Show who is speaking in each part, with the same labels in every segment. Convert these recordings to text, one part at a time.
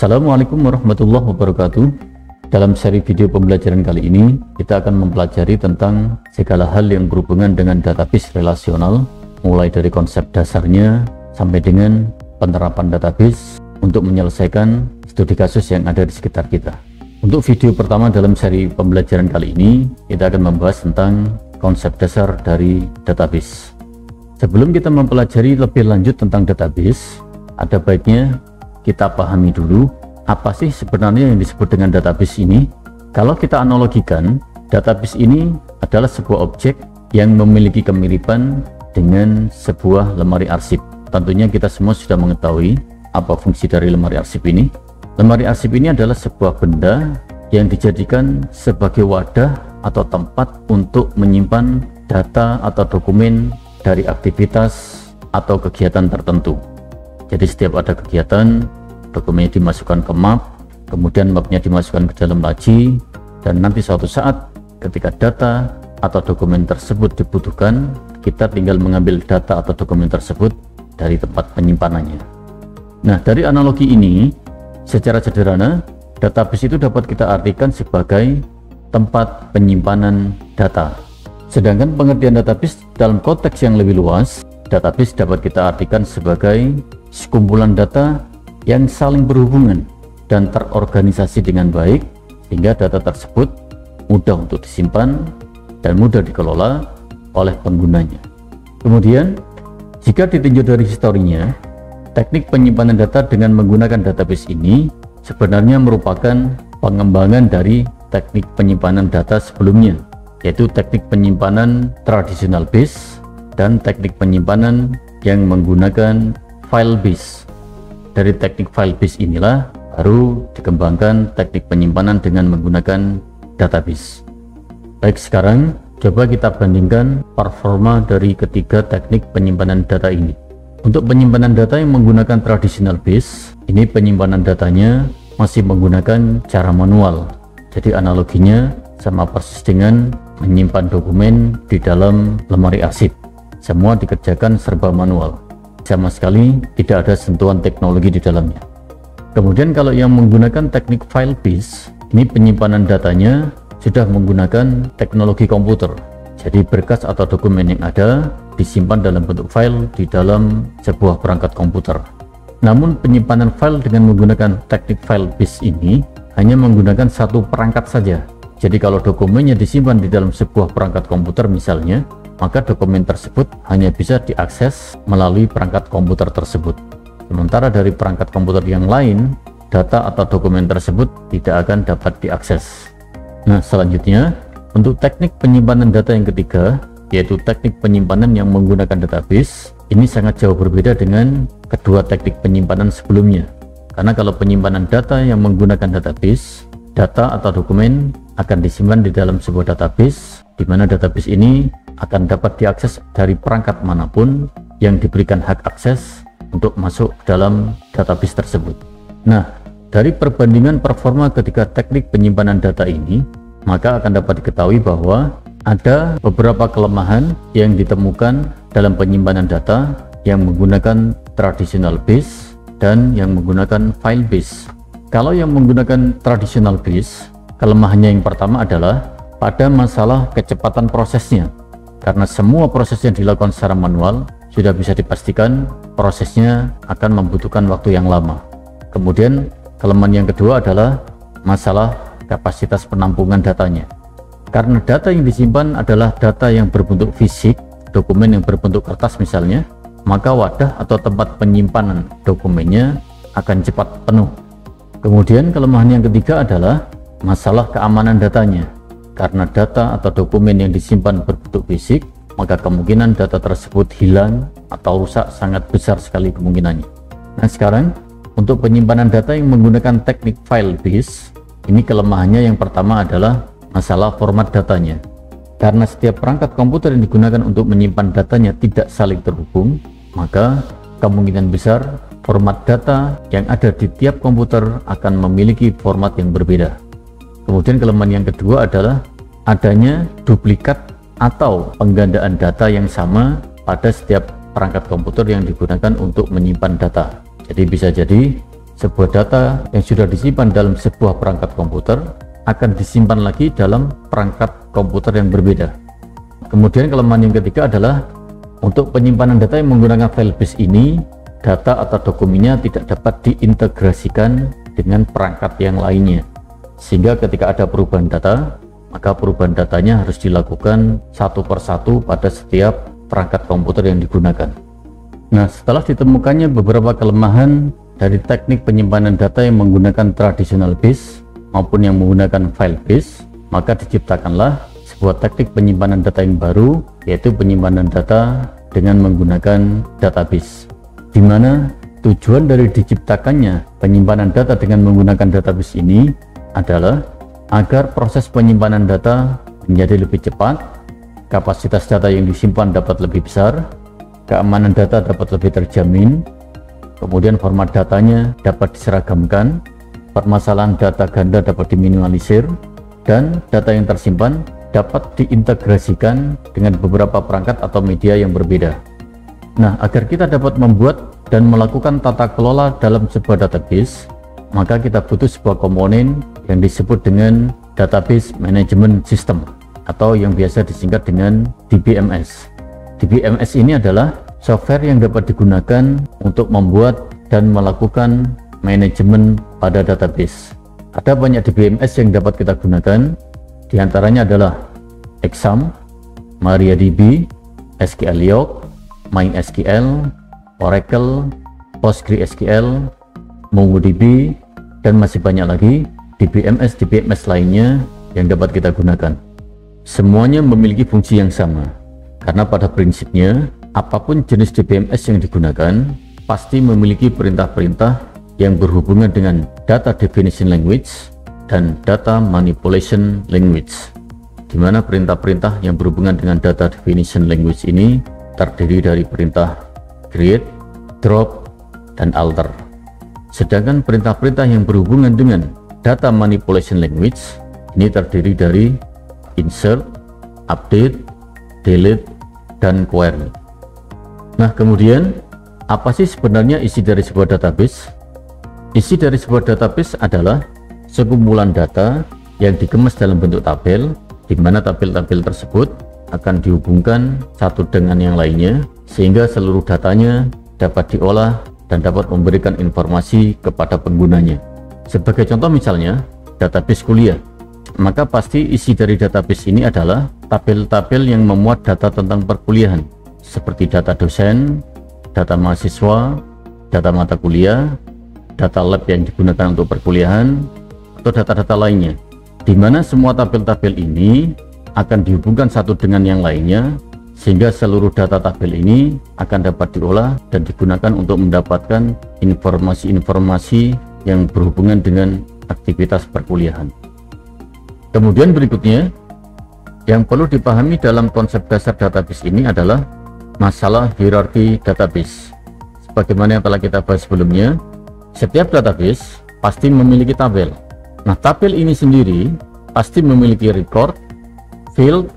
Speaker 1: Assalamualaikum warahmatullahi wabarakatuh. Dalam seri video pembelajaran kali ini, kita akan mempelajari tentang segala hal yang berhubungan dengan database relasional, mulai dari konsep dasarnya sampai dengan penerapan database untuk menyelesaikan studi kasus yang ada di sekitar kita. Untuk video pertama dalam seri pembelajaran kali ini, kita akan membahas tentang konsep dasar dari database. Sebelum kita mempelajari lebih lanjut tentang database, ada baiknya kita pahami dulu apa sih sebenarnya yang disebut dengan database ini. Kalau kita analogikan, database ini adalah sebuah objek yang memiliki kemiripan dengan sebuah lemari arsip. Tentunya kita semua sudah mengetahui apa fungsi dari lemari arsip ini. Lemari arsip ini adalah sebuah benda yang dijadikan sebagai wadah atau tempat untuk menyimpan data atau dokumen dari aktivitas atau kegiatan tertentu. Jadi setiap ada kegiatan, dokumennya dimasukkan ke map, kemudian mapnya dimasukkan ke dalam laci, dan nanti suatu saat ketika data atau dokumen tersebut dibutuhkan, kita tinggal mengambil data atau dokumen tersebut dari tempat penyimpanannya. Nah, dari analogi ini, secara sederhana, database itu dapat kita artikan sebagai tempat penyimpanan data. Sedangkan pengertian database dalam konteks yang lebih luas, database dapat kita artikan sebagai sekumpulan data yang saling berhubungan dan terorganisasi dengan baik, sehingga data tersebut mudah untuk disimpan dan mudah dikelola oleh penggunanya. Kemudian, jika ditinjau dari historinya, teknik penyimpanan data dengan menggunakan database ini sebenarnya merupakan pengembangan dari teknik penyimpanan data sebelumnya, yaitu teknik penyimpanan tradisional base dan teknik penyimpanan yang menggunakan file base. Dari teknik file base inilah baru dikembangkan teknik penyimpanan dengan menggunakan database. Baik, sekarang coba kita bandingkan performa dari ketiga teknik penyimpanan data ini. Untuk penyimpanan data yang menggunakan traditional base, ini penyimpanan datanya masih menggunakan cara manual. Jadi analoginya sama persis dengan menyimpan dokumen di dalam lemari arsip. Semua dikerjakan serba manual, sama sekali tidak ada sentuhan teknologi di dalamnya. Kemudian kalau yang menggunakan teknik file base, ini penyimpanan datanya sudah menggunakan teknologi komputer. Jadi berkas atau dokumen yang ada disimpan dalam bentuk file di dalam sebuah perangkat komputer. Namun penyimpanan file dengan menggunakan teknik file base ini hanya menggunakan satu perangkat saja. Jadi kalau dokumennya disimpan di dalam sebuah perangkat komputer misalnya, maka dokumen tersebut hanya bisa diakses melalui perangkat komputer tersebut. Sementara dari perangkat komputer yang lain, data atau dokumen tersebut tidak akan dapat diakses. Nah, selanjutnya untuk teknik penyimpanan data yang ketiga, yaitu teknik penyimpanan yang menggunakan database, ini sangat jauh berbeda dengan kedua teknik penyimpanan sebelumnya. Karena kalau penyimpanan data yang menggunakan database, data atau dokumen akan disimpan di dalam sebuah database, di mana database ini akan dapat diakses dari perangkat manapun yang diberikan hak akses untuk masuk ke dalam database tersebut. Nah, dari perbandingan performa ketika teknik penyimpanan data ini, maka akan dapat diketahui bahwa ada beberapa kelemahan yang ditemukan dalam penyimpanan data yang menggunakan traditional base dan yang menggunakan file base. Kalau yang menggunakan traditional base, kelemahannya yang pertama adalah pada masalah kecepatan prosesnya. Karena semua proses yang dilakukan secara manual, sudah bisa dipastikan prosesnya akan membutuhkan waktu yang lama. Kemudian kelemahan yang kedua adalah masalah kapasitas penampungan datanya. Karena data yang disimpan adalah data yang berbentuk fisik, dokumen yang berbentuk kertas misalnya, maka wadah atau tempat penyimpanan dokumennya akan cepat penuh. Kemudian kelemahan yang ketiga adalah masalah keamanan datanya. Karena data atau dokumen yang disimpan berbentuk fisik, maka kemungkinan data tersebut hilang atau rusak sangat besar sekali kemungkinannya. Nah, sekarang untuk penyimpanan data yang menggunakan teknik file base, ini kelemahannya yang pertama adalah masalah format datanya. Karena setiap perangkat komputer yang digunakan untuk menyimpan datanya tidak saling terhubung, maka kemungkinan besar format data yang ada di tiap komputer akan memiliki format yang berbeda. Kemudian kelemahan yang kedua adalah adanya duplikat atau penggandaan data yang sama pada setiap perangkat komputer yang digunakan untuk menyimpan data. Jadi bisa jadi sebuah data yang sudah disimpan dalam sebuah perangkat komputer akan disimpan lagi dalam perangkat komputer yang berbeda. Kemudian kelemahan yang ketiga adalah untuk penyimpanan data yang menggunakan file base ini, data atau dokumennya tidak dapat diintegrasikan dengan perangkat yang lainnya, sehingga ketika ada perubahan data, maka perubahan datanya harus dilakukan satu persatu pada setiap perangkat komputer yang digunakan. Nah, setelah ditemukannya beberapa kelemahan dari teknik penyimpanan data yang menggunakan traditional base maupun yang menggunakan file base, maka diciptakanlah sebuah teknik penyimpanan data yang baru, yaitu penyimpanan data dengan menggunakan database, di mana tujuan dari diciptakannya penyimpanan data dengan menggunakan database ini adalah agar proses penyimpanan data menjadi lebih cepat, kapasitas data yang disimpan dapat lebih besar, keamanan data dapat lebih terjamin, kemudian format datanya dapat diseragamkan, permasalahan data ganda dapat diminimalisir, dan data yang tersimpan dapat diintegrasikan dengan beberapa perangkat atau media yang berbeda. Nah, agar kita dapat membuat dan melakukan tata kelola dalam sebuah database, maka kita butuh sebuah komponen yang disebut dengan Database Management System atau yang biasa disingkat dengan DBMS. DBMS ini adalah software yang dapat digunakan untuk membuat dan melakukan manajemen pada database. Ada banyak DBMS yang dapat kita gunakan, diantaranya adalah Exam, MariaDB, SQLiOC, MySQL, Oracle, PostgreSQL, MongoDB, dan masih banyak lagi DBMS lainnya yang dapat kita gunakan. Semuanya memiliki fungsi yang sama, karena pada prinsipnya apapun jenis DBMS yang digunakan pasti memiliki perintah-perintah yang berhubungan dengan Data Definition Language dan Data Manipulation Language, di mana perintah-perintah yang berhubungan dengan Data Definition Language ini terdiri dari perintah create, drop, dan alter. Sedangkan perintah-perintah yang berhubungan dengan Data Manipulation Language ini terdiri dari insert, update, delete, dan query. Nah, kemudian apa sih sebenarnya isi dari sebuah database? Isi dari sebuah database adalah sekumpulan data yang dikemas dalam bentuk tabel, di mana tabel-tabel tersebut akan dihubungkan satu dengan yang lainnya, sehingga seluruh datanya dapat diolah dan dapat memberikan informasi kepada penggunanya. Sebagai contoh misalnya, database kuliah, maka pasti isi dari database ini adalah tabel-tabel yang memuat data tentang perkuliahan, seperti data dosen, data mahasiswa, data mata kuliah, data lab yang digunakan untuk perkuliahan, atau data-data lainnya, di mana semua tabel-tabel ini akan dihubungkan satu dengan yang lainnya, sehingga seluruh data tabel ini akan dapat diolah dan digunakan untuk mendapatkan informasi-informasi yang berhubungan dengan aktivitas perkuliahan. Kemudian berikutnya, yang perlu dipahami dalam konsep dasar database ini adalah masalah hierarki database. Sebagaimana yang telah kita bahas sebelumnya, setiap database pasti memiliki tabel. Nah, tabel ini sendiri pasti memiliki record, field,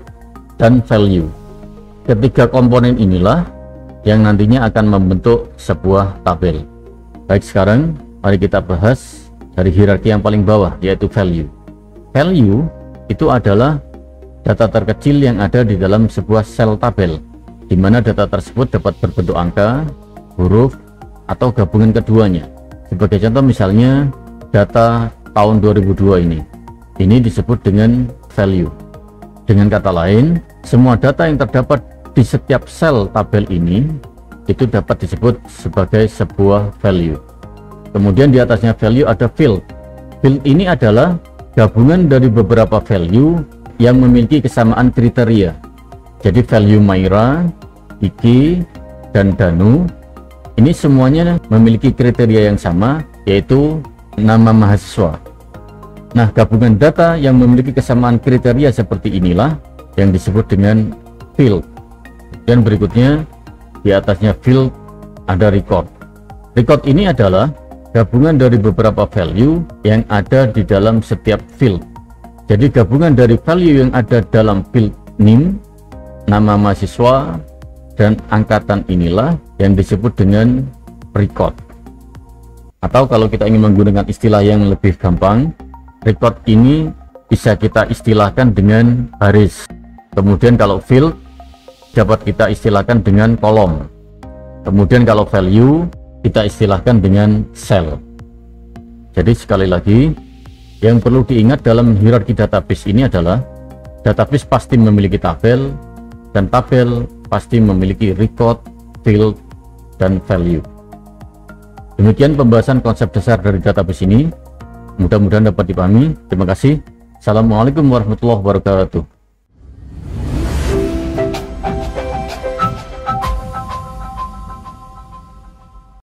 Speaker 1: dan value. Ketiga komponen inilah yang nantinya akan membentuk sebuah tabel. Baik, sekarang mari kita bahas dari hierarki yang paling bawah, yaitu value. Value itu adalah data terkecil yang ada di dalam sebuah sel tabel, di mana data tersebut dapat berbentuk angka, huruf, atau gabungan keduanya. Sebagai contoh misalnya data tahun 2002 ini disebut dengan value. Dengan kata lain, semua data yang terdapat di setiap sel tabel ini itu dapat disebut sebagai sebuah value. Kemudian di atasnya value ada field. Field ini adalah gabungan dari beberapa value yang memiliki kesamaan kriteria. Jadi value Maira, Iki, dan Danu ini semuanya memiliki kriteria yang sama, yaitu nama mahasiswa. Nah, gabungan data yang memiliki kesamaan kriteria seperti inilah yang disebut dengan field. Dan berikutnya di atasnya field ada record. Record ini adalah gabungan dari beberapa value yang ada di dalam setiap field. Jadi gabungan dari value yang ada dalam field name, nama mahasiswa, dan angkatan inilah yang disebut dengan record. Atau kalau kita ingin menggunakan istilah yang lebih gampang, record ini bisa kita istilahkan dengan baris. Kemudian kalau field dapat kita istilahkan dengan kolom. Kemudian kalau value kita istilahkan dengan cell. Jadi sekali lagi, yang perlu diingat dalam hierarki database ini adalah database pasti memiliki tabel, dan tabel pasti memiliki record, field, dan value. Demikian pembahasan konsep dasar dari database ini. Mudah-mudahan dapat dipahami. Terima kasih. Assalamualaikum warahmatullahi wabarakatuh.